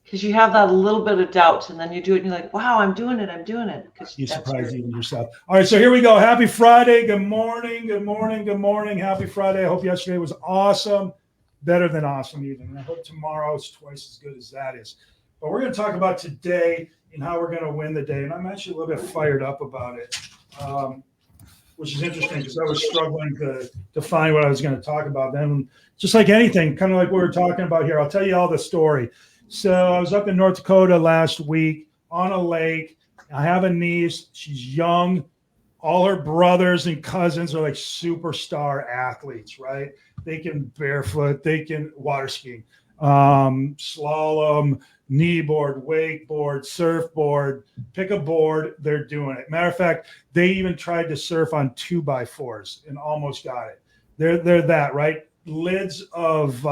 Because you have that little bit of doubt, and then you do it, and you're like, "Wow, I'm doing it! I'm doing it!" Because You surprise even yourself. All right, so here we go. Happy Friday. Good morning. Good morning. Good morning. Happy Friday. I hope yesterday was awesome, better than awesome even. And I hope tomorrow is twice as good as that is. But we're going to talk about today and how we're going to win the day. And I'm actually a little bit fired up about it, which is interesting because I was struggling to find what I was going to talk about. Then, just like anything, kind of like we were talking about here, I'll tell you all the story. So I was up in North Dakota last week on a lake. I have a niece. She's young. All her brothers and cousins are like superstar athletes, right? They can barefoot, they can water skiing, slalom, kneeboard, wakeboard, surfboard, pick a board. They're doing it. Matter of fact, they even tried to surf on 2x4s and almost got it. They're that, right? Lids of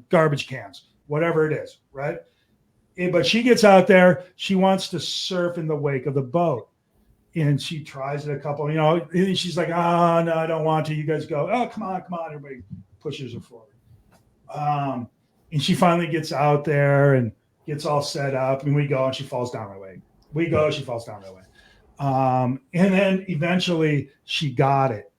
garbage cans, whatever it is, right? But she gets out there. She wants to surf in the wake of the boat. And she tries it a couple, and she's like, oh, no, I don't want to. You guys go, oh, come on. Everybody pushes her forward. And she finally gets out there and gets all set up. And we go, and she falls down right away. We go, she falls down right away. And then eventually she got it.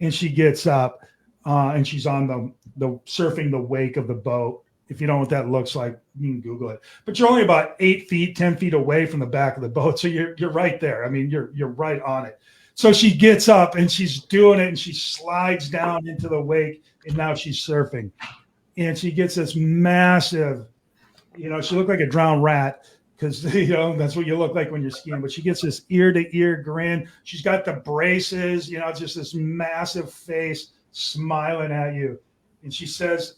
And she gets up and she's on the surfing the wake of the boat. If you don't know what that looks like, you can Google it. But you're only about 8 feet, 10 feet away from the back of the boat. So you're right there. I mean, you're right on it. So she gets up and she's doing it and she slides down into the wake and now she's surfing. And she gets this massive, she looked like a drowned rat because, that's what you look like when you're skiing. But she gets this ear-to-ear grin. She's got the braces, just this massive face smiling at you. And she says,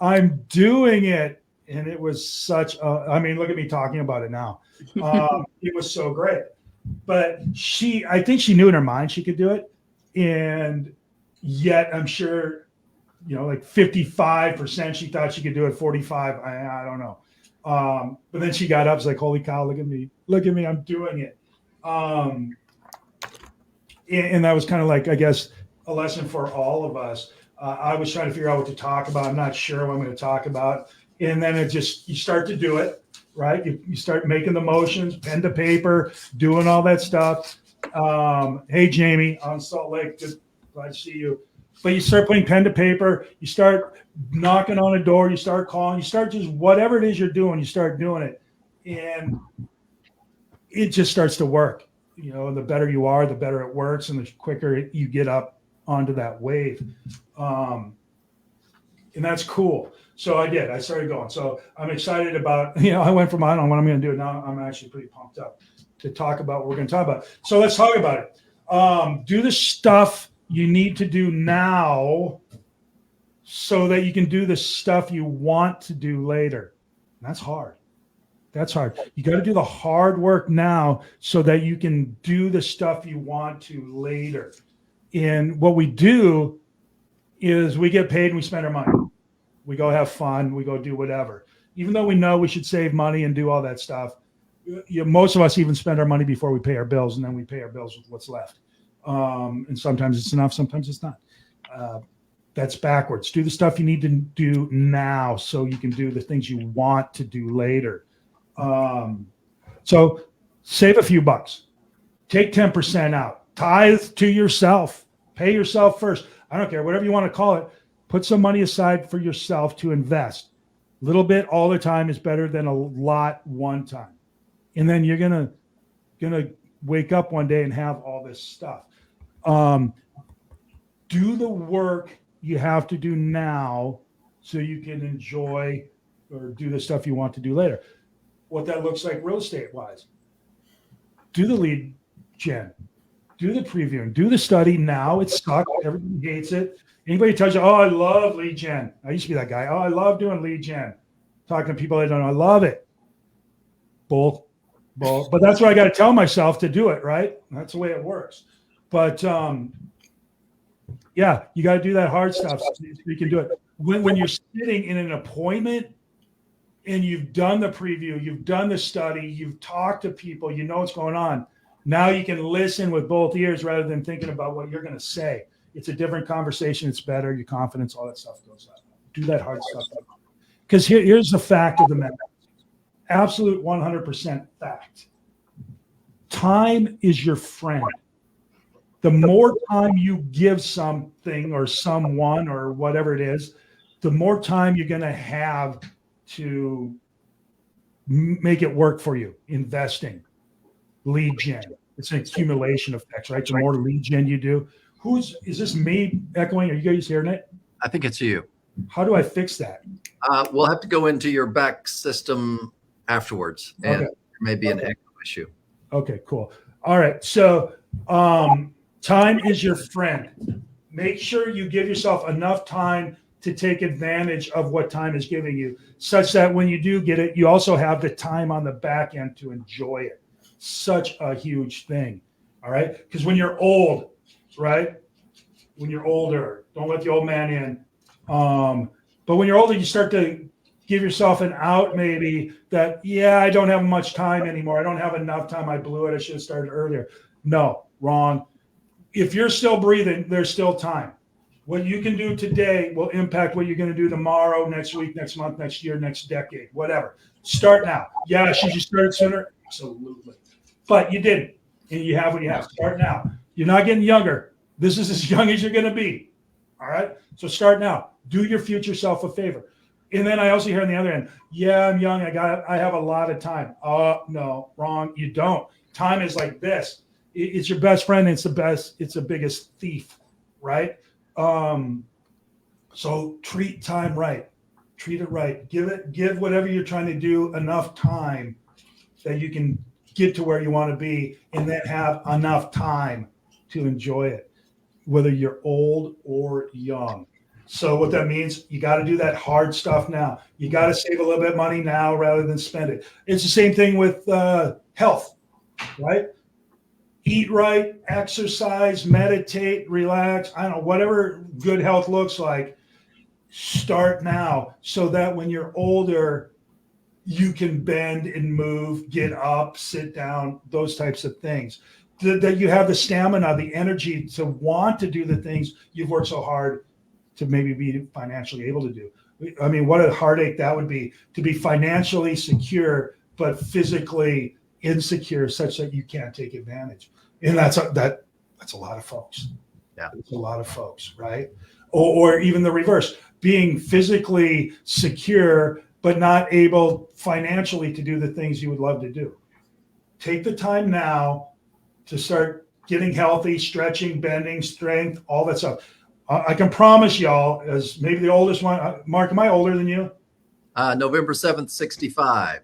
I'm doing it. And it was look at me talking about it now. It was so great. But I think she knew in her mind she could do it. And yet I'm sure, like 55% she thought she could do it, 45, I don't know. But then she got up, was like, holy cow, look at me, I'm doing it. And that was kind of like, I guess, a lesson for all of us. I was trying to figure out what to talk about. I'm not sure what I'm going to talk about. And then you start to do it, right? You start making the motions, pen to paper, doing all that stuff. Hey, Jamie, on Salt Lake, just glad to see you. But you start putting pen to paper. You start knocking on a door. You start calling. You start just whatever it is you're doing, you start doing it. And it just starts to work. The better you are, the better it works, and the quicker you get up onto that wave. And that's cool. So I started going. So I'm excited about, I went from, I don't know what I'm going to do. Now I'm actually pretty pumped up to talk about what we're going to talk about. So let's talk about it. Do the stuff you need to do now so that you can do the stuff you want to do later. And that's hard. You got to do the hard work now so that you can do the stuff you want to later. And what we do is we get paid and we spend our money. We go have fun. We go do whatever. Even though we know we should save money and do all that stuff, most of us even spend our money before we pay our bills, and then we pay our bills with what's left. And sometimes it's enough, sometimes it's not. That's backwards. Do the stuff you need to do now so you can do the things you want to do later. So save a few bucks. Take 10% out. Tithe to yourself. Pay yourself first. I don't care, whatever you want to call it. Put some money aside for yourself to invest. A little bit all the time is better than a lot one time. And then you're gonna wake up one day and have all this stuff. Do the work you have to do now so you can enjoy or do the stuff you want to do later. What that looks like real estate wise. Do the lead gen. Do the previewing. Do the study now. It sucks. Everybody hates it. Anybody tells you, oh, I love lead gen. I used to be that guy. Oh, I love doing lead gen. Talking to people I don't know. I love it. Bull. But that's what I got to tell myself to do it, right? That's the way it works. But yeah, you got to do that hard stuff so you can do it. When you're sitting in an appointment and you've done the preview, you've done the study, you've talked to people, you know what's going on. Now you can listen with both ears rather than thinking about what you're going to say. It's a different conversation. It's better. Your confidence, all that stuff goes up. Do that hard stuff. Because here's the fact of the matter. absolute 100% fact. Time is your friend. The more time you give something or someone or whatever it is, the more time you're going to have to make it work for you. Investing, lead gen. It's an accumulation effect, right? The more lead gen you do. Is this me echoing? Are you guys hearing it? I think it's you. How do I fix that? We'll have to go into your back system afterwards, and Okay. there may be an echo issue. Okay, cool. All right. So time is your friend. Make sure you give yourself enough time to take advantage of what time is giving you, such that when you do get it, you also have the time on the back end to enjoy it. Such a huge thing. All right. Because when you're old, right? When you're older, don't let the old man in. But when you're older, you start to give yourself an out, maybe that, yeah, I don't have much time anymore. I don't have enough time. I blew it. I should have started earlier. No, wrong. If you're still breathing, there's still time. What you can do today will impact what you're going to do tomorrow, next week, next month, next year, next decade, whatever. Start now. Yeah, should you start sooner? Absolutely. But you didn't, and you have what you have. Start now. You're not getting younger. This is as young as you're going to be. All right? So start now. Do your future self a favor. And then I also hear on the other end, yeah, I'm young. I have a lot of time. No, wrong. You don't. Time is like this. It's your best friend. It's the biggest thief, right? So treat time right. Treat it right. Give whatever you're trying to do enough time that you can get to where you want to be, and then have enough time to enjoy it, whether you're old or young. So what that means, you got to do that hard stuff now. You got to save a little bit of money now rather than spend it. It's the same thing with health, right? Eat right, exercise, meditate, relax. I don't know, whatever good health looks like, start now so that when you're older, you can bend and move, get up, sit down, those types of things. That you have the stamina, the energy to want to do the things you've worked so hard to maybe be financially able to do. I mean, what a heartache that would be, to be financially secure, but physically insecure such that you can't take advantage. And that's a lot of folks. Yeah. It's a lot of folks, right? Or even the reverse, being physically secure, but not able financially to do the things you would love to do. Take the time now to start getting healthy, stretching, bending, strength, all that stuff. I can promise y'all, as maybe the oldest one, Mark, am I older than you? November 7th, 65.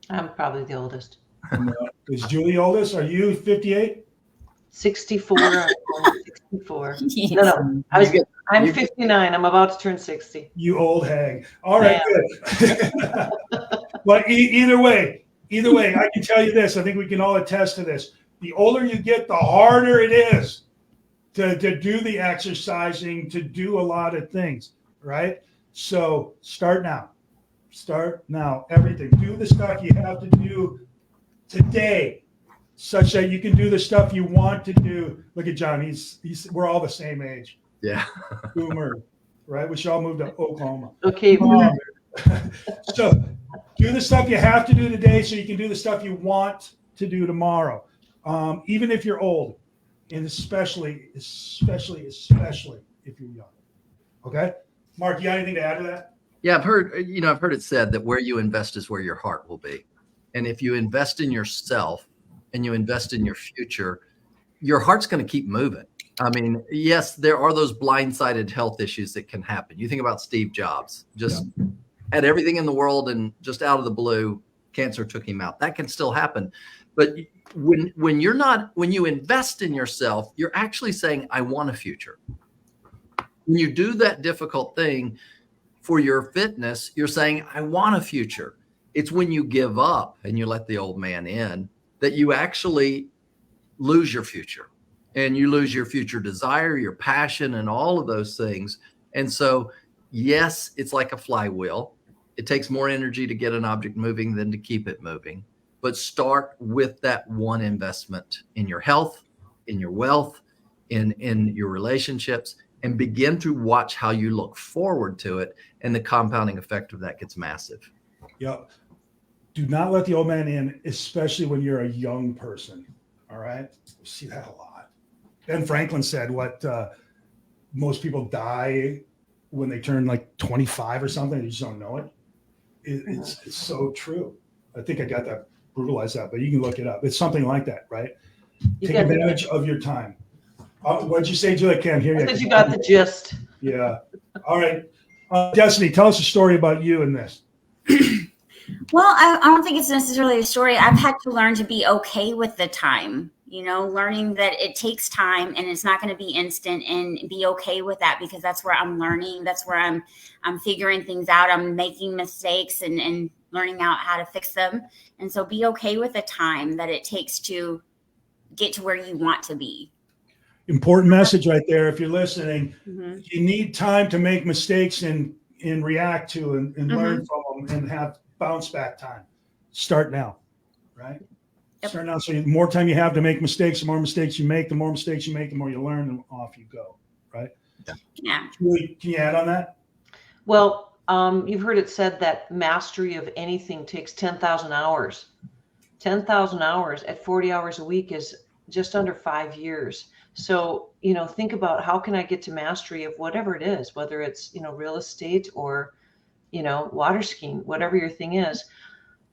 I'm probably the oldest. Is Julie oldest? Are you 58? 64. I'm 64. No. I'm 59. I'm about to turn 60. You old hag. All right, good. But either way, I can tell you this. I think we can all attest to this. The older you get, the harder it is to do the exercising, to do a lot of things, right? So start now. Start now. Everything. Do the stuff you have to do today, such that you can do the stuff you want to do. Look at John. We're all the same age. Yeah. Boomer, right? We should all move to Oklahoma. Okay. So do the stuff you have to do today so you can do the stuff you want to do tomorrow. Even if you're old, and especially if you're young. Okay? Mark, you got anything to add to that? Yeah, I've heard it said that where you invest is where your heart will be. And if you invest in yourself and you invest in your future, your heart's going to keep moving. I mean, yes, there are those blindsided health issues that can happen. You think about Steve Jobs, just had everything in the world and just out of the blue, cancer took him out. That can still happen. But when you invest in yourself, you're actually saying, I want a future. When you do that difficult thing for your fitness, you're saying, I want a future. It's when you give up and you let the old man in that you actually lose your future, and you lose your future desire, your passion, and all of those things. And so, yes, it's like a flywheel. It takes more energy to get an object moving than to keep it moving. But start with that one investment in your health, in your wealth, in your relationships, and begin to watch how you look forward to it. And the compounding effect of that gets massive. Yep. Do not let the old man in, especially when you're a young person. All right. We see that a lot. Ben Franklin said most people die when they turn like 25 or something. They just don't know it. It's so true. I think I got that brutalized out, but you can look it up. It's something like that, right? Take advantage of your time. What'd you say, Julie? I can't hear you. I said you got the gist. Yeah. All right. Destiny, tell us a story about you in this. Well, I don't think it's necessarily a story. I've had to learn to be okay with the time, learning that it takes time and it's not going to be instant, and be okay with that, because that's where I'm learning. That's where I'm figuring things out. I'm making mistakes and learning out how to fix them. And so be okay with the time that it takes to get to where you want to be. Important message right there. If you're listening, you need time to make mistakes and react to and learn from them and have bounce back time. Start now, right? Yep. Start now. So the more time you have to make mistakes, the more mistakes you make, the more you learn, and off you go, right? Yeah. Julie, can you add on that? Well, you've heard it said that mastery of anything takes 10,000 hours. 10,000 hours at 40 hours a week is just under 5 years. So, think about how can I get to mastery of whatever it is, whether it's, real estate or, water skiing, whatever your thing is.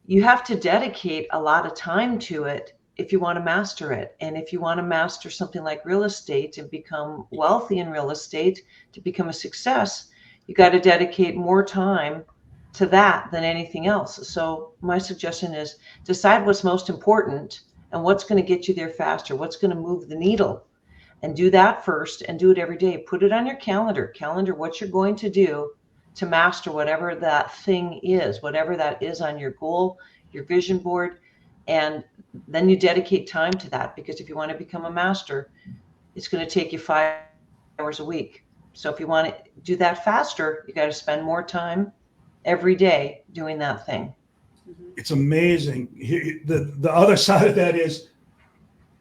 You have to dedicate a lot of time to it if you want to master it. And if you want to master something like real estate and become wealthy in real estate, to become a success, you got to dedicate more time to that than anything else. So my suggestion is decide what's most important and what's going to get you there faster, what's going to move the needle, and do that first, and do it every day. Put it on your calendar what you're going to do to master whatever that thing is, whatever that is on your goal, your vision board. And then you dedicate time to that, because if you want to become a master, it's going to take you 5 hours a week. So if you want to do that faster, you got to spend more time every day doing that thing. It's amazing. The other side of that is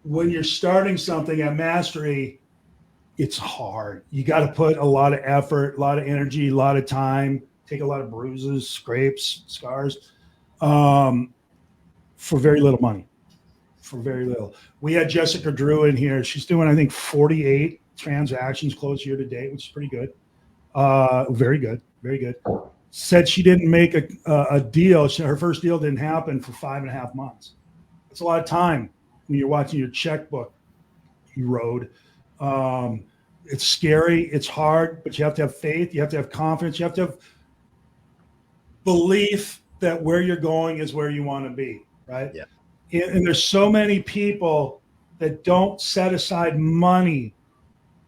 when you're starting something at mastery, it's hard. You got to put a lot of effort, a lot of energy, a lot of time, take a lot of bruises, scrapes, scars, for very little money, for very little. We had Jessica Drew in here. She's doing, I think, 48 transactions closed year to date, which is pretty good. Very good. Very good. Said she didn't make a deal. Her first deal didn't happen for 5.5 months. It's a lot of time when you're watching your checkbook erode. It's scary. It's hard, but you have to have faith. You have to have confidence. You have to have belief that where you're going is where you want to be, right? Yeah. And there's so many people that don't set aside money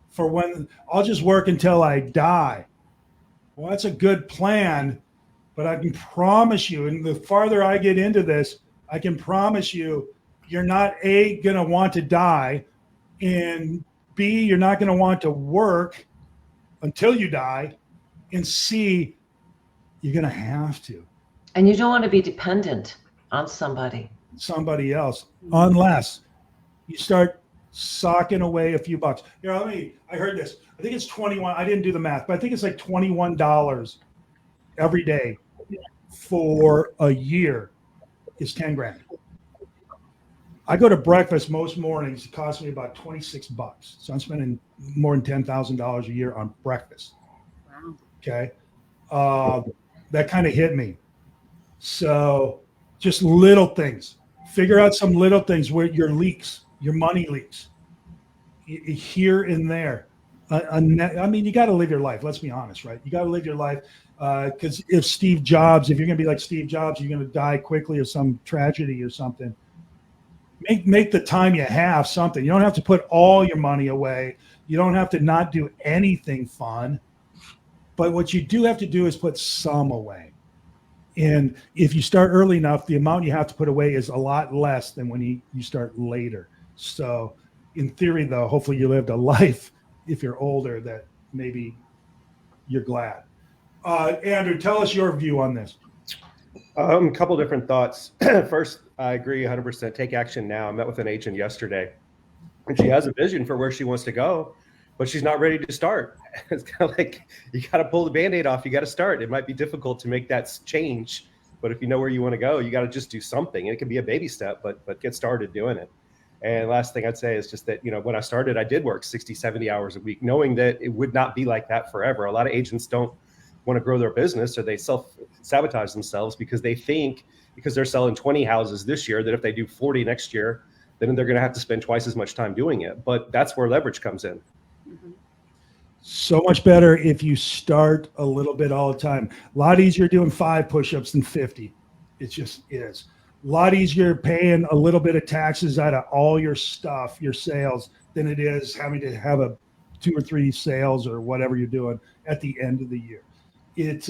for when I'll just work until I die. Well, that's a good plan, but I can promise you, and the farther I get into this, I can promise you, you're not A, going to want to die, and B, you're not going to want to work until you die, and C, you're going to have to. And you don't want to be dependent on somebody else, unless you start socking away a few bucks. I heard this. I think it's 21. I didn't do the math, but I think it's like $21 every day for a year is 10 grand. I go to breakfast most mornings. It costs me about $26. So I'm spending more than $10,000 a year on breakfast. Wow. Okay. That kind of hit me. So just little things. Figure out some little things where your money leaks here and there. I mean, you got to live your life. Let's be honest, right? You got to live your life because if you're going to be like Steve Jobs, you're going to die quickly of some tragedy or something. Make the time you have something. You don't have to put all your money away. You don't have to not do anything fun. But what you do have to do is put some away. And if you start early enough, the amount you have to put away is a lot less than when you start later. So in theory, though, hopefully you lived a life, if you're older, that maybe you're glad. Andrew, tell us your view on this. A couple different thoughts. First, I agree 100%. Take action now. I met with an agent yesterday, and she has a vision for where she wants to go, but she's not ready to start. It's kind of like you got to pull the Band-Aid off. You got to start. It might be difficult to make that change But if you know where you want to go, you got to just do something. And it can be a baby step, but get started doing it. And last thing I'd say is just that, when I started, I did work 60, 70 hours a week, knowing that it would not be like that forever. A lot of agents don't want to grow their business, or they self-sabotage themselves because they think, because they're selling 20 houses this year, that if they do 40 next year, then they're going to have to spend twice as much time doing it. But that's where leverage comes in. So much better if you start a little bit all the time. A lot easier doing 5 push-ups than 50. It just is. A lot easier paying a little bit of taxes out of all your stuff, your sales, than it is having to have a 2 or 3 sales or whatever you're doing at the end of the year. It's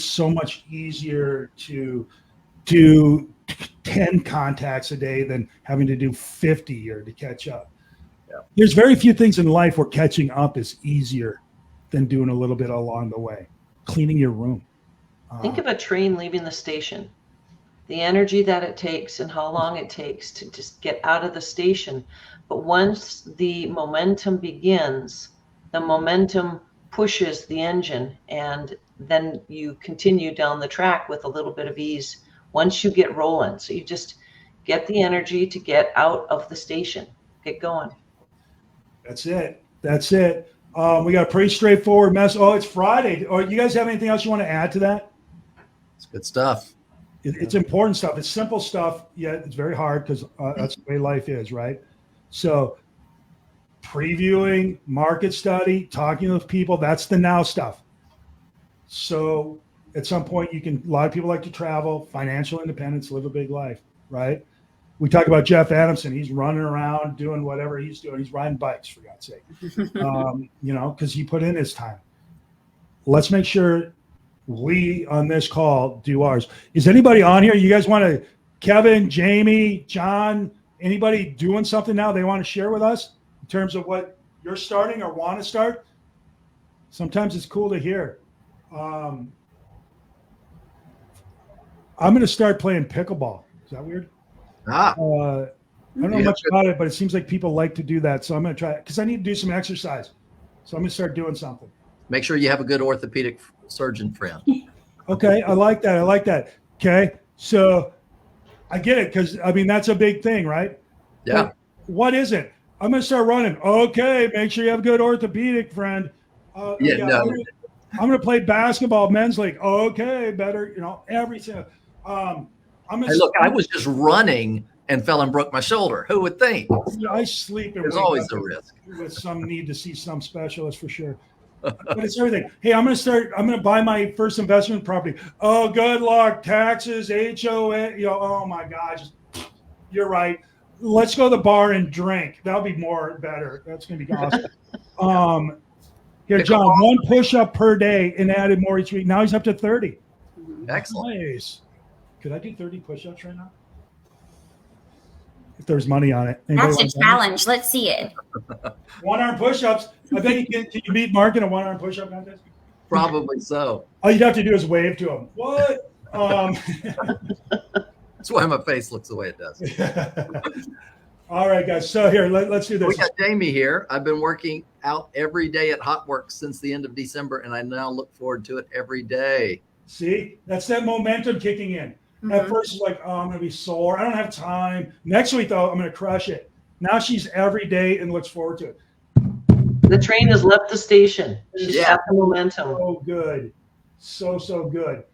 so much easier to do 10 contacts a day than having to do 50 or to catch up. Yeah. There's very few things in life where catching up is easier than doing a little bit along the way. Cleaning your room. Think of a train leaving the station. The energy that it takes and how long it takes to just get out of the station. But once the momentum begins, the momentum pushes the engine, and then you continue down the track with a little bit of ease once you get rolling. So you just get the energy to get out of the station, get going. That's it. We got a pretty straightforward mess. Oh, it's Friday. Or you guys have anything else you want to add to that? It's good stuff. It's important stuff. It's simple stuff, yet it's very hard because that's the way life is, right? So previewing, market study, talking with people, that's the now stuff. So at some point a lot of people like to travel, financial independence, live a big life, right? We talk about Jeff Adamson. He's running around doing whatever he's doing. He's riding bikes, for God's sake, because he put in his time. Let's make sure we on this call do ours. Is anybody on here? You guys want to, Kevin, Jamie, John, anybody doing something now they want to share with us in terms of what you're starting or want to start? Sometimes it's cool to hear. I'm going to start playing pickleball. Is that weird? I don't know much about it, but it seems like people like to do that. So I'm going to try it because I need to do some exercise. So I'm going to start doing something. Make sure you have a good orthopedic surgeon friend. Okay. I like that. Okay. So I get it because, that's a big thing, right? Yeah. But what is it? I'm going to start running. Okay. Make sure you have a good orthopedic friend. I'm going to play basketball, men's league. Okay. Better, everything. I was just running and fell and broke my shoulder. Who would think? I sleep. There's always a risk. With some need to see some specialist for sure. But it's everything. Hey, I'm going to buy my first investment property. Oh, good luck. Taxes, HOA. Oh my gosh. You're right. Let's go to the bar and drink. That'll be better. That's going to be awesome. Here, John, 1 push-up per day and added more each week. Now he's up to 30. Excellent. Nice. Could I do 30 push-ups right now? If there's money on it. That's a challenge. Let's see it. 1-arm push-ups. I bet can you beat Mark in a 1-arm push-up contest? Probably so. All you'd have to do is wave to him. What? That's why my face looks the way it does. All right, guys. So here, let's do this. We got Jamie here. I've been working out every day at HotWorks since the end of December, and I now look forward to it every day. See, that's that momentum kicking in. Mm-hmm. At first, it's like, I'm going to be sore. I don't have time. Next week, though, I'm going to crush it. Now she's every day and looks forward to it. The train has left the station. She's got the momentum. So good. So good.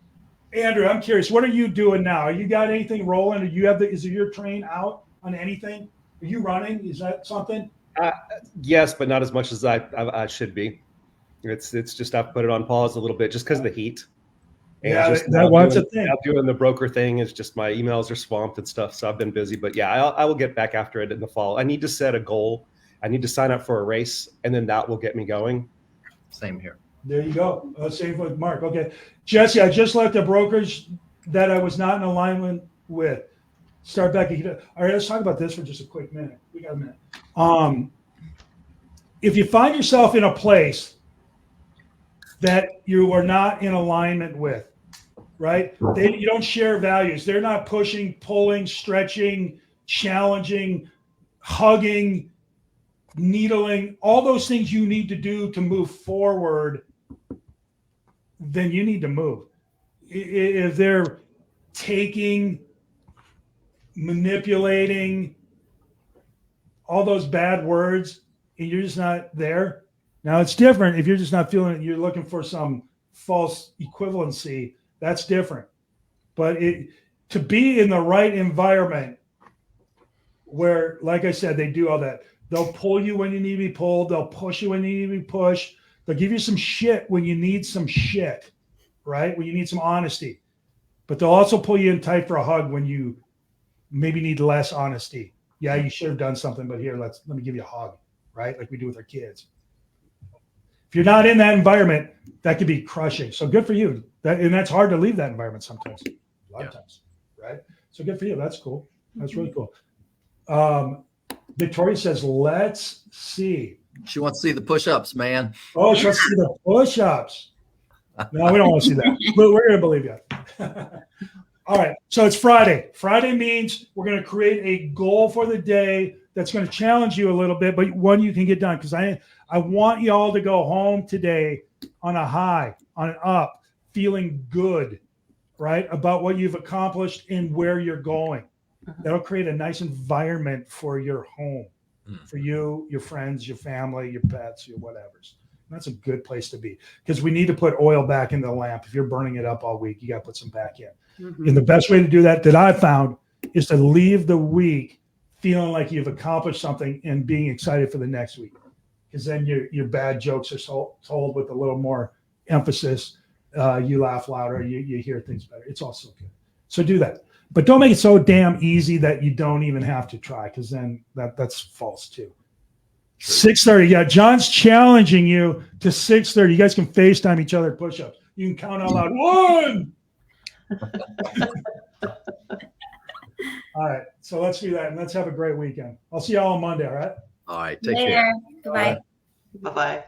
Andrew, I'm curious. What are you doing now? You got anything rolling? Is your train out on anything? Are you running? Is that something? Yes, but not as much as I should be. It's just I've put it on pause a little bit just because of the heat. And that's a thing. I'm doing the broker thing. It's just my emails are swamped and stuff, so I've been busy. But yeah, I will get back after it in the fall. I need to set a goal. I need to sign up for a race, and then that will get me going. Same here. There you go. Same with Mark. Okay, Jesse, I just left a brokerage that I was not in alignment with. Start back. All right, let's talk about this for just a quick minute. We got a minute. If you find yourself in a place that you are not in alignment with, right? You don't share values. They're not pushing, pulling, stretching, challenging, hugging, needling, all those things you need to do to move forward, then you need to move. if they're taking, manipulating, all those bad words, and you're just not there. Now it's different if you're just not feeling it. You're looking for some false equivalency. That's different. But to be in the right environment where, like I said, they do all that. They'll pull you when you need to be pulled. They'll push you when you need to be pushed. They'll give you some shit when you need some shit, right? When you need some honesty. But they'll also pull you in tight for a hug when you maybe need less honesty. Yeah, you should have done something, but here, let me give you a hug, right? Like we do with our kids. If you're not in that environment, that could be crushing. So good for you. And that's hard to leave that environment sometimes, a lot of times, right? So good for you. That's cool. That's really cool. Victoria says, let's see. She wants to see the push-ups, man. Oh, she wants to see the push-ups. No, we don't want to see that. But we're going to believe you. All right. So it's Friday. Friday means we're going to create a goal for the day that's going to challenge you a little bit, but one you can get done. Because I want you all to go home today on a high, on an up, feeling good, right? About what you've accomplished and where you're going. That'll create a nice environment for your home, for you, your friends, your family, your pets, your whatevers. That's a good place to be because we need to put oil back in the lamp. If you're burning it up all week, you got to put some back in. And the best way to do that I found is to leave the week feeling like you've accomplished something and being excited for the next week. Because then your bad jokes are told with a little more emphasis. You laugh louder, you hear things better. It's also good. So do that. But don't make it so damn easy that you don't even have to try, because then that's false too. 6:30. Yeah, John's challenging you to 6:30. You guys can FaceTime each other push-ups. You can count out loud. 1. All right. So let's do that. And let's have a great weekend. I'll see you all on Monday. All right. All right. Take Later. care. Bye-bye. Bye-bye.